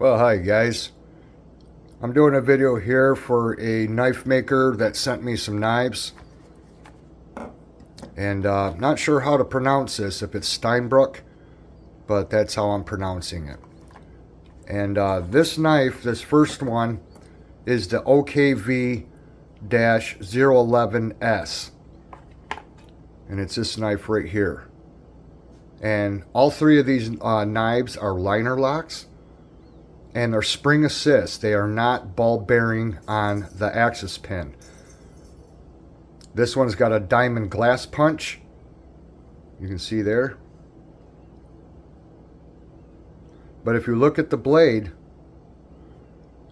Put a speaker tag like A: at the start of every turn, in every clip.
A: Well, hi guys. I'm doing a video here for a knife maker that sent me some knives. And not sure how to pronounce this, if it's Steinbrucke, but that's how I'm pronouncing it. And this knife, this first one, is the OKV Dash 011S. And it's this knife right here. And all three of these knives are liner locks. And they're spring assist. They are not ball bearing on the axis pin. This one's got a diamond glass punch. You can see there. But if you look at the blade,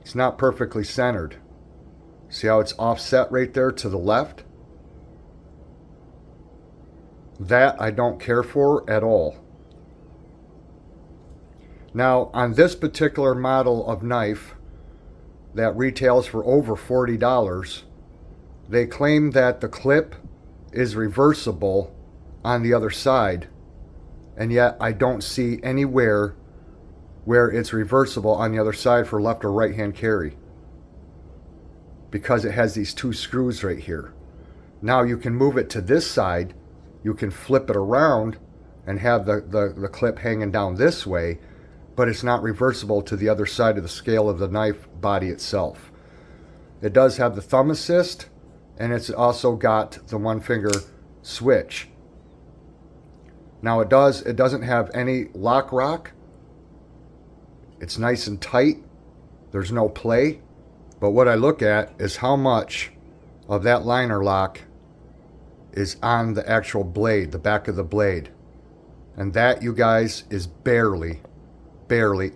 A: it's not perfectly centered. See how it's offset right there to the left? That I don't care for at all. Now, on this particular model of knife that retails for over $40, they claim that the clip is reversible on the other side, and yet I don't see anywhere where it's reversible on the other side for left or right hand carry, because it has these two screws right here. Now you can move it to this side, you can flip it around and have the clip hanging down this way, but it's not reversible to the other side of the scale of the knife body itself. It does have the thumb assist, and it's also got the one finger switch. Now it doesn't have any lock rock. It's nice and tight. There's no play. But what I look at is how much of that liner lock is on the actual blade, the back of the blade. And that, you guys, is barely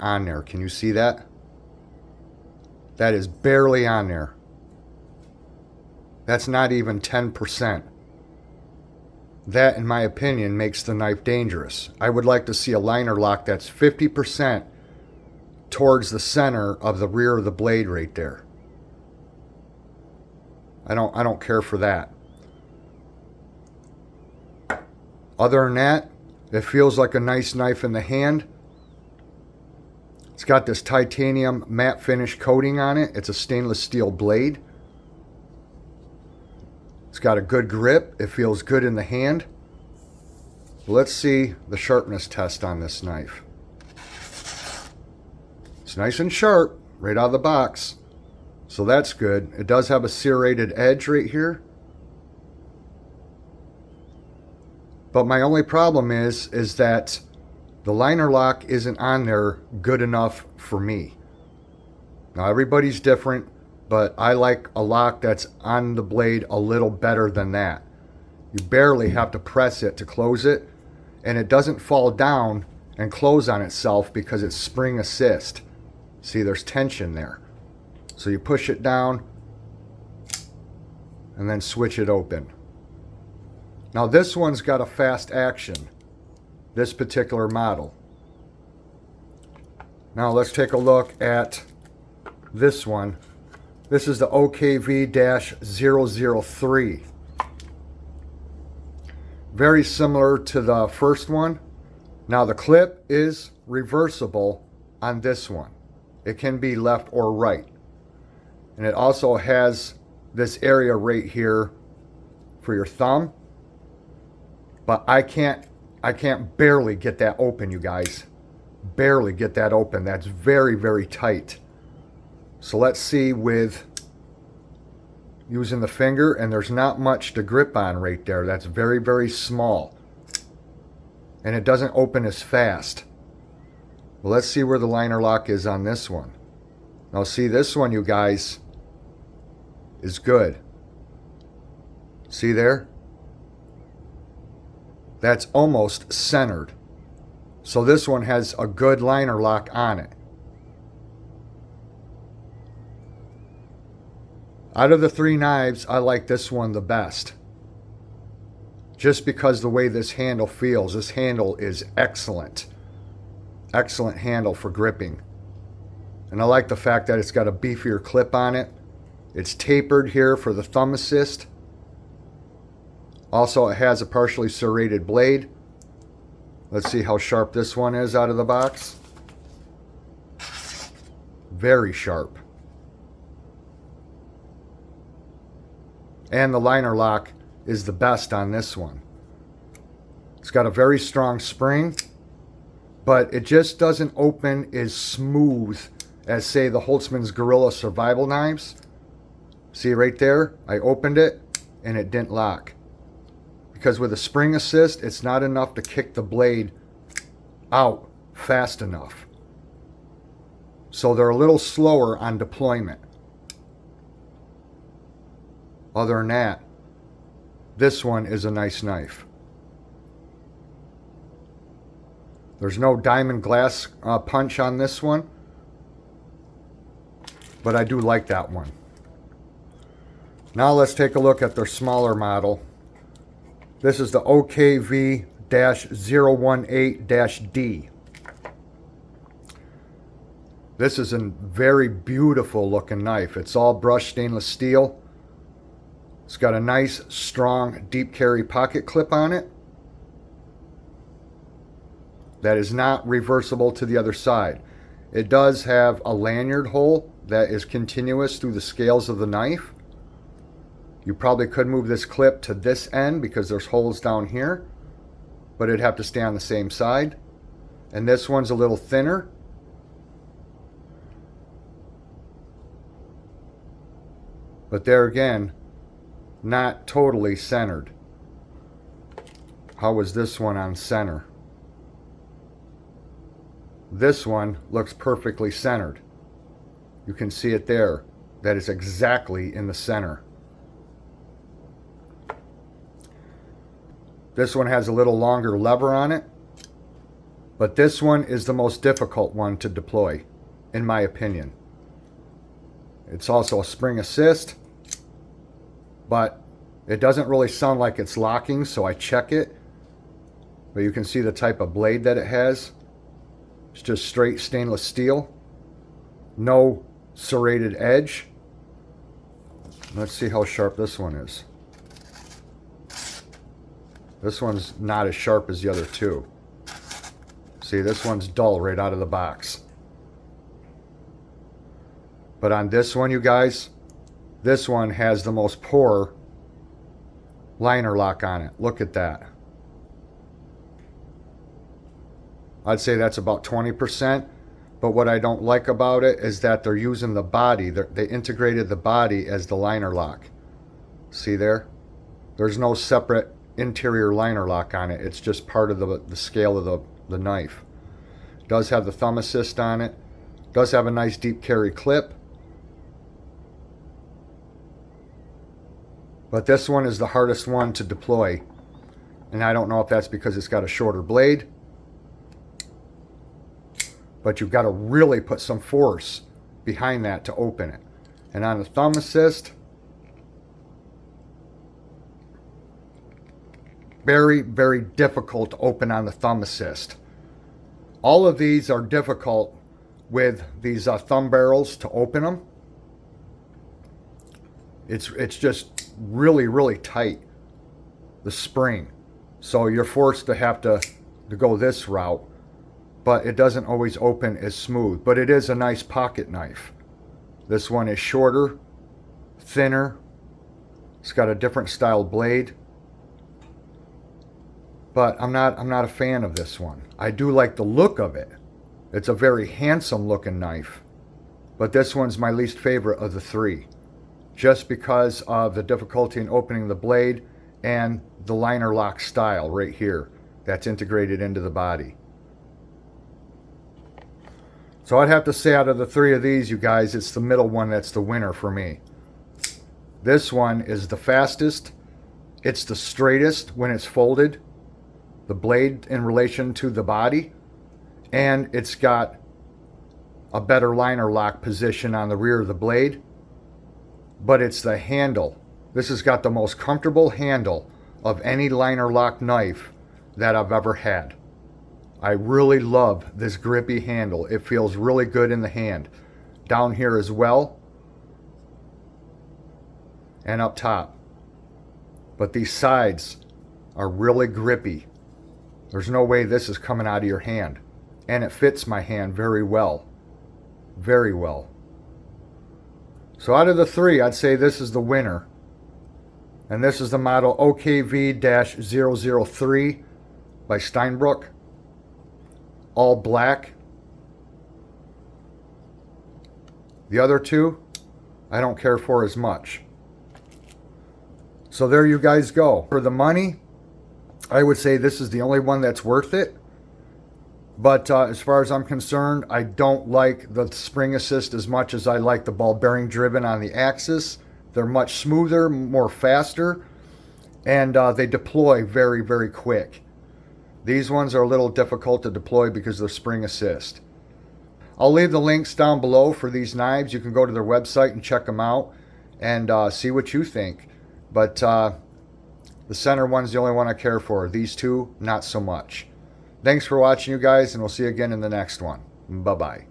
A: on there. Can you see that? That is barely on there. That's not even 10%. That, in my opinion, makes the knife dangerous. I would like to see a liner lock that's 50% towards the center of the rear of the blade right there. I don't care for that. Other than that, it feels like a nice knife in the hand. It's got this titanium matte finish coating on it. It's a stainless steel blade. It's got a good grip. It feels good in the hand. Let's see the sharpness test on this knife. It's nice and sharp right out of the box, so that's good. It does have a serrated edge right here. But my only problem is that the liner lock isn't on there good enough for me. Now everybody's different, but I like a lock that's on the blade a little better than that. You barely have to press it to close it, and it doesn't fall down and close on itself because it's spring assist. See, there's tension there. So you push it down and then switch it open. Now this one's got a fast action. This particular model. Now let's take a look at this one. This is the OKV Dash 003. Very similar to the first one. Now the clip is reversible on this one. It can be left or right. And it also has this area right here for your thumb. But I can't barely get that open, you guys. Barely get that open. That's very, very tight. So let's see with using the finger, and there's not much to grip on right there. That's very, very small. And it doesn't open as fast. Well, let's see where the liner lock is on this one. Now see, this one, you guys, is good. See there? That's almost centered. So this one has a good liner lock on it. Out of the three knives, I like this one the best. Just because the way this handle feels. This handle is excellent. Excellent handle for gripping. And I like the fact that it's got a beefier clip on it. It's tapered here for the thumb assist. Also, it has a partially serrated blade. Let's see how sharp this one is out of the box. Very sharp. And the liner lock is the best on this one. It's got a very strong spring, but it just doesn't open as smooth as, say, the Holtzman's Gorilla Survival Knives. See right there? I opened it and it didn't lock. Because with a spring assist, it's not enough to kick the blade out fast enough. So they're a little slower on deployment. Other than that, this one is a nice knife. There's no diamond glass punch on this one, but I do like that one. Now let's take a look at their smaller model. This is the OKV Dash 018-D. This is a very beautiful looking knife. It's all brushed stainless steel. It's got a nice, strong, deep carry pocket clip on it that is not reversible to the other side. It does have a lanyard hole that is continuous through the scales of the knife. You probably could move this clip to this end because there's holes down here, but it'd have to stay on the same side. And this one's a little thinner. But there again, not totally centered. How was this one on center? This one looks perfectly centered. You can see it there. That is exactly in the center. This one has a little longer lever on it, but this one is the most difficult one to deploy, in my opinion. It's also a spring assist, but it doesn't really sound like it's locking, so I check it. But you can see the type of blade that it has. It's just straight stainless steel. No serrated edge. Let's see how sharp this one is. This one's not as sharp as the other two. See, this one's dull right out of the box. But on this one, you guys, this one has the most poor liner lock on it. Look at that. I'd say that's about 20%. But what I don't like about it is that they're using the body. They integrated the body as the liner lock. See there? There's no separate interior liner lock on it. It's just part of the scale of the knife. It does have the thumb assist on it. It does have a nice deep carry clip. But this one is the hardest one to deploy. And I don't know if that's because it's got a shorter blade. But you've got to really put some force behind that to open it. And on the thumb assist, very, very difficult to open on the thumb assist. All of these are difficult with these thumb barrels to open them. It's just really, really tight, the spring. So you're forced to have to go this route. But it doesn't always open as smooth. But it is a nice pocket knife. This one is shorter, thinner. It's got a different style blade. But I'm not a fan of this one. I do like the look of it. It's a very handsome looking knife. But this one's my least favorite of the three. Just because of the difficulty in opening the blade and the liner lock style right here that's integrated into the body. So I'd have to say out of the three of these, you guys, it's the middle one that's the winner for me. This one is the fastest. It's the straightest when it's folded. The blade in relation to the body. And it's got a better liner lock position on the rear of the blade. But it's the handle. This has got the most comfortable handle of any liner lock knife that I've ever had. I really love this grippy handle. It feels really good in the hand. Down here as well. And up top. But these sides are really grippy. There's no way this is coming out of your hand. And it fits my hand very well. Very well. So out of the three, I'd say this is the winner. And this is the model OKV Dash 003 by STEINBRUCKE. All black. The other two, I don't care for as much. So there you guys go. For the money, I would say this is the only one that's worth it. But as far as I'm concerned, I don't like the spring assist as much as I like the ball bearing driven on the axis. They're much smoother, more faster, and they deploy very, very quick. These ones are a little difficult to deploy because they're spring assist. I'll leave the links down below for these knives. You can go to their website and check them out and see what you think. But the center one's the only one I care for. These two, not so much. Thanks for watching, you guys, and we'll see you again in the next one. Bye-bye.